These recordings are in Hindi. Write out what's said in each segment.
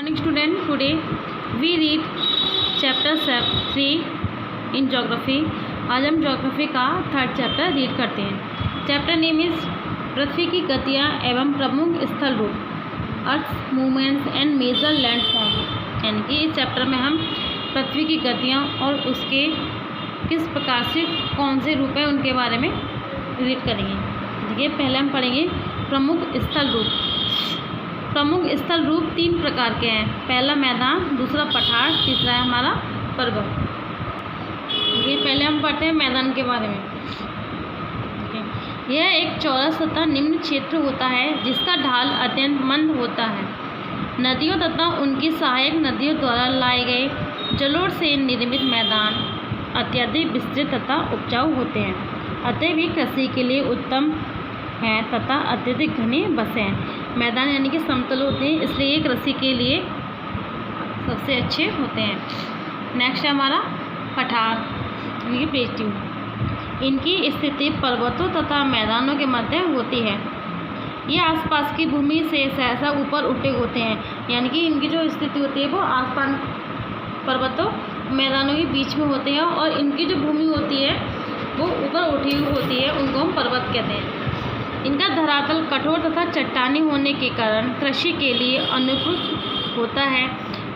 morning student. Today we read chapter 3 in geography. आज हम ज्योग्राफी का 3rd चैप्टर रीड करते हैं. चैप्टर नेम इज पृथ्वी की गतियाँ एवं प्रमुख स्थल रूप, earth movements and major landform. यानी कि इस चैप्टर में हम पृथ्वी की गतियाँ और उसके किस प्रकार से कौन से रूप हैं उनके बारे में रीड करेंगे. देखिए, पहले हम पढ़ेंगे प्रमुख स्थल रूप. प्रमुख स्थल रूप 3 प्रकार के हैं. पहला मैदान, दूसरा पठार, तीसरा है हमारा पर्वत. ये पहले हम पढ़ते हैं मैदान के बारे में. यह एक चौरस तथा निम्न क्षेत्र होता है जिसका ढाल अत्यंत मंद होता है. नदियों तथा उनकी सहायक नदियों द्वारा लाए गए जलोढ़ से निर्मित मैदान अत्यधिक विस्तृत तथा उपजाऊ होते हैं. अतः भी कृषि के लिए उत्तम हैं तथा अत्यधिक घने बसे हैं. मैदान यानी कि समतल होते हैं, इसलिए ये कृषि के लिए सबसे अच्छे होते हैं. नेक्स्ट है हमारा पठार यानी कि प्लेट्यू. इनकी स्थिति पर्वतों तथा मैदानों के मध्य होती है. ये आसपास की भूमि से सहसा ऊपर उठे होते हैं. यानी कि इनकी जो स्थिति होती है वो आसपास पर्वतों मैदानों के बीच में होते हैं और इनकी जो भूमि होती है वो ऊपर उठी हुई होती है, उनको हम पर्वत कहते हैं. इनका धरातल कठोर तथा चट्टानी होने के कारण कृषि के लिए अनुकूल होता है,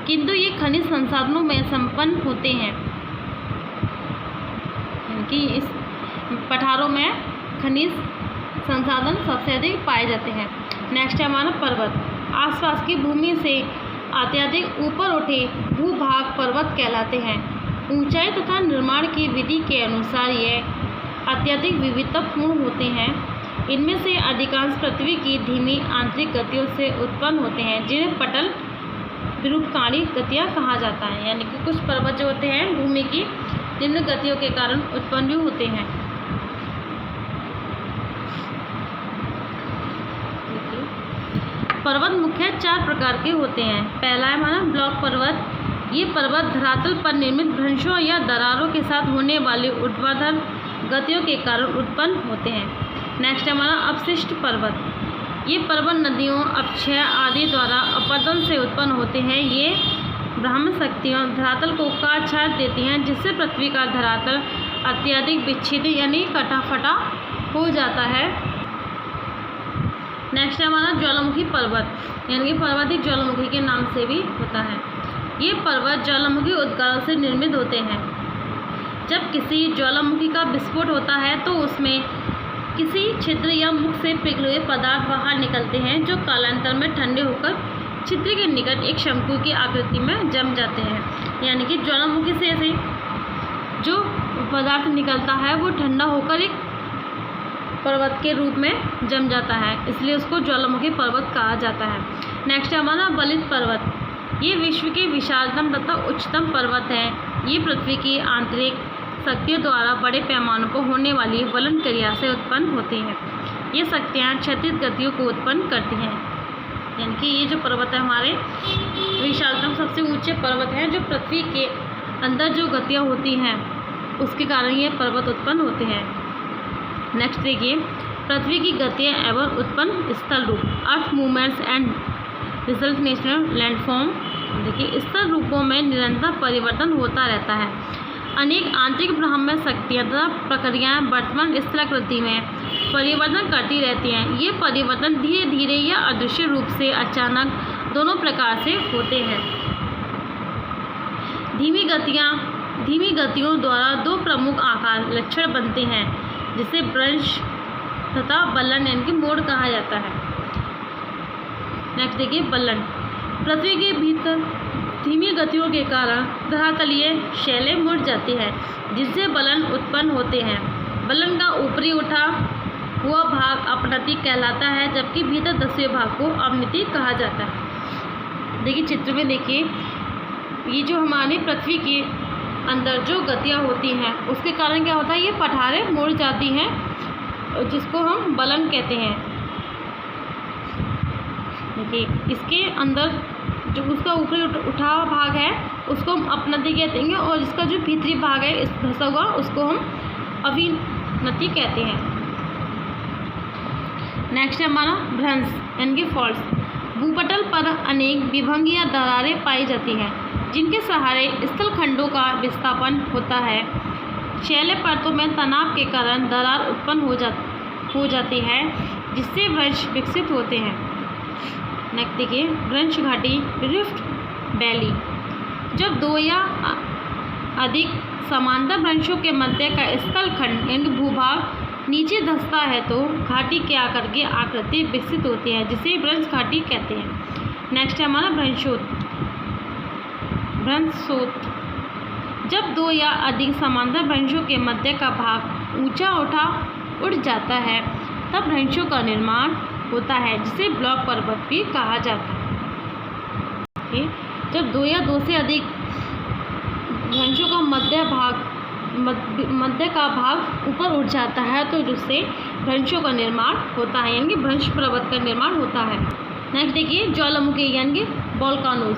किंतु ये खनिज संसाधनों में संपन्न होते हैं. कि इस पठारों में खनिज संसाधन सबसे अधिक पाए जाते हैं. नेक्स्ट है हमारा पर्वत. आसपास की भूमि से अत्यधिक ऊपर उठे भूभाग पर्वत कहलाते हैं. ऊंचाई तथा निर्माण की विधि के अनुसार ये अत्यधिक विविधतापूर्ण होते हैं. इनमें से अधिकांश पृथ्वी की धीमी आंतरिक गतियों से उत्पन्न होते हैं, जिन्हें पटल विरूपकारी गतियाँ कहा जाता है. यानी कि कुछ पर्वत जो होते हैं भूमि की निम्न गतियों के कारण उत्पन्न भी होते हैं. पर्वत मुख्य 4 प्रकार के होते हैं. पहला है हमारा ब्लॉक पर्वत. ये पर्वत धरातल पर निर्मित भ्रंशों या दरारों के साथ होने वाली ऊर्ध्वाधर गतियों के कारण उत्पन्न होते हैं. नेक्स्ट है हमारा अपशिष्ट पर्वत. ये पर्वत नदियों, अपक्षय आदि द्वारा अपरदन से उत्पन्न होते हैं. ये ब्रह्म शक्तियों धरातल को काट छाट देती हैं, जिससे पृथ्वी का धरातल अत्यधिक विच्छेदित यानी कटा-फटा हो जाता है. नेक्स्ट है हमारा ज्वालामुखी पर्वत. यानी कि पर्वत ही ज्वालामुखी के नाम से भी होता है. ये पर्वत ज्वालामुखी उद्गारों से निर्मित होते हैं. जब किसी ज्वालामुखी का विस्फोट होता है तो उसमें किसी छिद्र या मुख से पिघले हुए पदार्थ बाहर निकलते हैं, जो कालांतर में ठंडे होकर छिद्र के निकट एक शंकु की आकृति में जम जाते हैं. यानी कि ज्वालामुखी से ऐसे जो पदार्थ निकलता है वो ठंडा होकर एक पर्वत के रूप में जम जाता है, इसलिए उसको ज्वालामुखी पर्वत कहा जाता है. नेक्स्ट है हमारा बलित पर्वत. ये विश्व के विशालतम तथा उच्चतम पर्वत है. ये पृथ्वी की आंतरिक शक्तियों द्वारा बड़े पैमानों पर होने वाली वलन क्रिया से उत्पन्न होती हैं. ये शक्तियाँ क्षैतिज गतियों को उत्पन्न करती हैं. यानी कि ये जो पर्वत है हमारे विशालतम सबसे ऊंचे पर्वत हैं, जो पृथ्वी के अंदर जो गतियाँ होती हैं उसके कारण ये पर्वत उत्पन्न होते हैं. नेक्स्ट देखिए, पृथ्वी की गतियाँ एवं उत्पन्न स्थल रूप, earth movements and result national landform. देखिए, स्थल रूपों में निरंतर परिवर्तन होता रहता है. अनेक आंतरिक ब्रह्मांड शक्तियाँ तथा प्रक्रियाएँ वर्तमान स्थलाकृति में परिवर्तन करती रहती हैं. ये परिवर्तन धीरे धीरे या अदृश्य रूप से अचानक दोनों प्रकार से होते हैं. धीमी गतियों द्वारा 2 प्रमुख आकार लक्षण बनते हैं, जिसे भ्रंश तथा बल्लन यानी कि मोड़ कहा जाता है. नेक्स्ट देखिए बल्लन. पृथ्वी के भीतर धीमी गतियों के कारण धरातलीय शैलें मुड़ जाती है, जिससे बलन उत्पन्न होते हैं. बलन का ऊपरी उठा हुआ भाग अपनति कहलाता है, जबकि भीतर धंसे भाग को अवनति कहा जाता है. देखिए चित्र में देखिए, ये जो हमारी पृथ्वी के अंदर जो गतियाँ होती हैं उसके कारण क्या होता है, ये पठारें मुड़ जाती हैं, जिसको हम बलन कहते हैं. देखिए, इसके अंदर जो उसका ऊपरी उठा हुआ भाग है उसको हम अपनति कहते हैं, और इसका जो भीतरी भाग है इस धंसा हुआ उसको हम अविनति कहते हैं. नेक्स्ट है हमारा भ्रंश यानी कि फॉल्स. भूपटल पर अनेक विभंग या दरारें पाई जाती हैं, जिनके सहारे स्थलखंडों का विस्थापन होता है। शैल परतों में तनाव के कारण दरार उत्पन्न हो जाती है, जिससे वृक्ष विकसित होते हैं। नेक्स्ट देखिए, भ्रंश घाटी, रिफ्ट वैली। जब दो या अधिक समांतर भ्रंशों के मध्य का स्थलखंड यानी भूभाग नीचे धंसता है तो घाटी के आकार की आकृति विकसित होती है, जिसे भ्रंश घाटी कहते हैं। नेक्स्ट है हमारा भ्रंशोत। जब दो या अधिक समांतर भ्रंशों के मध्य का भाग ऊंचा उठ जाता है तब भ्रंशों का निर्माण होता है, जिसे ब्लॉक पर्वत भी कहा जाता है। जब दो या दो से अधिक भ्रंशों का मध्य का भाग ऊपर उठ जाता है तो जिससे भ्रंशों का निर्माण होता है, यानी कि भ्रंश पर्वत का निर्माण होता है। नेक्स्ट देखिए, ज्वालामुखी यानी कि वोल्केनोज।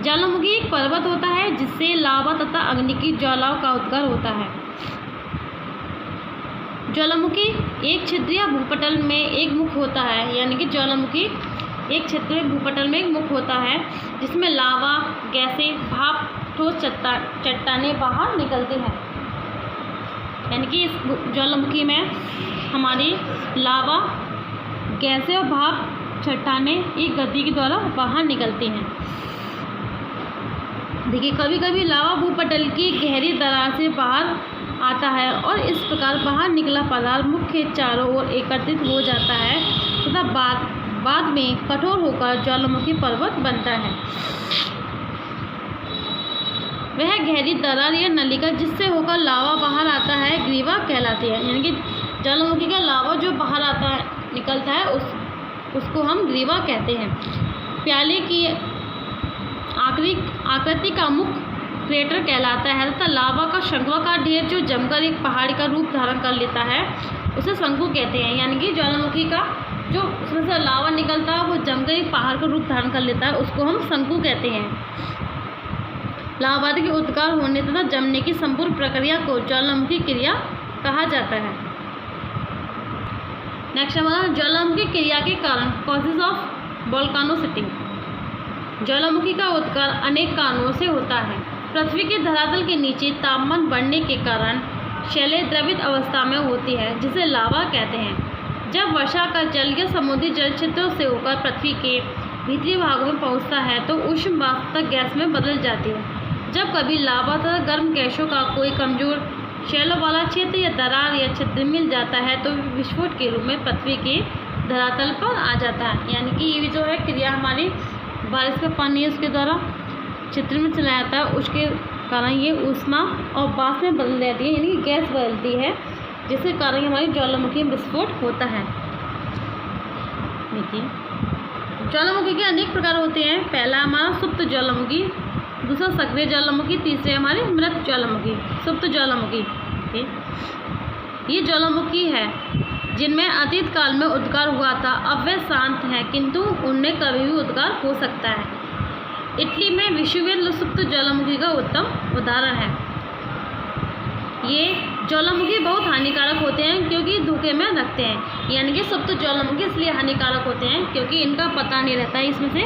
ज्वालामुखी एक पर्वत होता है जिससे लावा तथा अग्नि की ज्वालाओं का उद्गार होता है। ज्वालामुखी एक छिद्रीय भूपटल में एक मुख होता है, यानी कि ज्वालामुखी एक क्षेत्रीय भूपटल में एक मुख होता है जिसमें लावा, गैसें, भाप, ठोस चट्टानें बाहर निकलती हैं। यानी कि इस ज्वालामुखी में हमारी लावा, गैसें और भाप, चट्टानें एक गति के द्वारा बाहर निकलती हैं। देखिए, कभी कभी लावा भूपटल की गहरी दरार से बाहर आता है और इस प्रकार बाहर निकला पदार्थ मुख के चारों ओर एकत्रित हो जाता है तथा बाद में कठोर होकर ज्वालामुखी पर्वत बनता है। वह गहरी दरार या नलिका जिससे होकर लावा बाहर आता है ग्रीवा कहलाती है। यानी कि ज्वालामुखी का लावा जो बाहर आता है, निकलता है, उसको हम ग्रीवा कहते हैं। प्याले की आकृति का मुख क्रेटर कहलाता है तथा लावा का शंक्वाकार ढेर जो जमकर एक पहाड़ी का रूप धारण कर लेता है उसे शंकु कहते हैं। यानी कि ज्वालामुखी का जो उसमें से लावा निकलता है वो जमकर एक पहाड़ का रूप धारण कर लेता है, उसको हम शंकु कहते हैं। लावादि के उद्गार होने तथा जमने की संपूर्ण प्रक्रिया को ज्वालामुखी क्रिया कहा जाता है। नेक्स्ट हमारा ज्वालामुखी क्रिया के कारण, कॉजेज ऑफ वोल्केनोसिटी। ज्वालामुखी का उद्गार अनेक कारणों से होता है। पृथ्वी के धरातल के नीचे तापमान बढ़ने के कारण शैलें द्रवित अवस्था में होती है, जिसे लावा कहते हैं। जब वर्षा का जल या समुद्री जल क्षेत्रों से होकर पृथ्वी के भीतरी भागों में पहुंचता है तो उष्ण वाष्पक गैस में बदल जाती है। जब कभी लावा तथा गर्म गैसों का कोई कमजोर शैलों वाला क्षेत्र या दरार या छिद्र मिल जाता है तो विस्फोट के रूप में पृथ्वी के धरातल पर आ जाता है। यानी कि ये जो है क्रिया हमारी बारिश का पानी है उसके द्वारा छिद्र में चला जाता है, उसके कारण ये ऊष्मा और वाष्प में बदल जाती है, यानी कि गैस बदलती है, जिसके कारण हमारी ज्वालामुखी में विस्फोट होता है। देखिए, ज्वालामुखी के अनेक प्रकार होते हैं। पहला हमारा सुप्त ज्वालामुखी, दूसरा सक्रिय ज्वालामुखी, तीसरे हमारी मृत ज्वालामुखी। सुप्त ज्वालामुखी ये ज्वालामुखी है जिनमें अतीत काल में उद्गार हुआ था, अब वे शांत हैं किंतु उनमें कभी भी उद्गार हो सकता है। इटली में वेसुवियस सुप्त ज्वालामुखी का उत्तम उदाहरण है। ये ज्वालामुखी बहुत हानिकारक होते हैं क्योंकि धोखे में रखते हैं। यानी कि सुप्त ज्वालामुखी इसलिए हानिकारक होते हैं क्योंकि इनका पता नहीं रहता है, इसमें से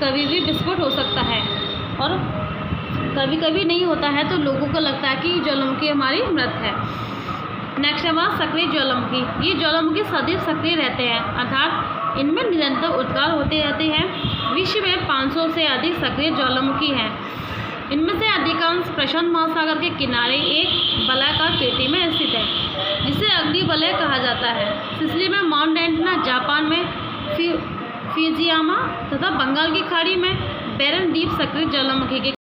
कभी भी विस्फोट हो सकता है और कभी कभी नहीं होता है तो लोगों को लगता है कि ज्वालामुखी हमारी मृत है। नेक्स्ट हमारा सक्रिय ज्वालामुखी। ये ज्वालामुखी सदैव सक्रिय रहते हैं, अर्थात इनमें निरंतर उद्गार होते रहते हैं। विश्व में 500 से अधिक सक्रिय ज्वालामुखी हैं। इनमें से अधिकांश प्रशांत महासागर के किनारे एक वलयाकार पेटी में स्थित है, जिसे अग्नि वलय कहा जाता है। सिसिली में माउंट एंटना, जापान में फिजियामा तथा बंगाल की खाड़ी में बैरन द्वीप सक्रिय ज्वालामुखी के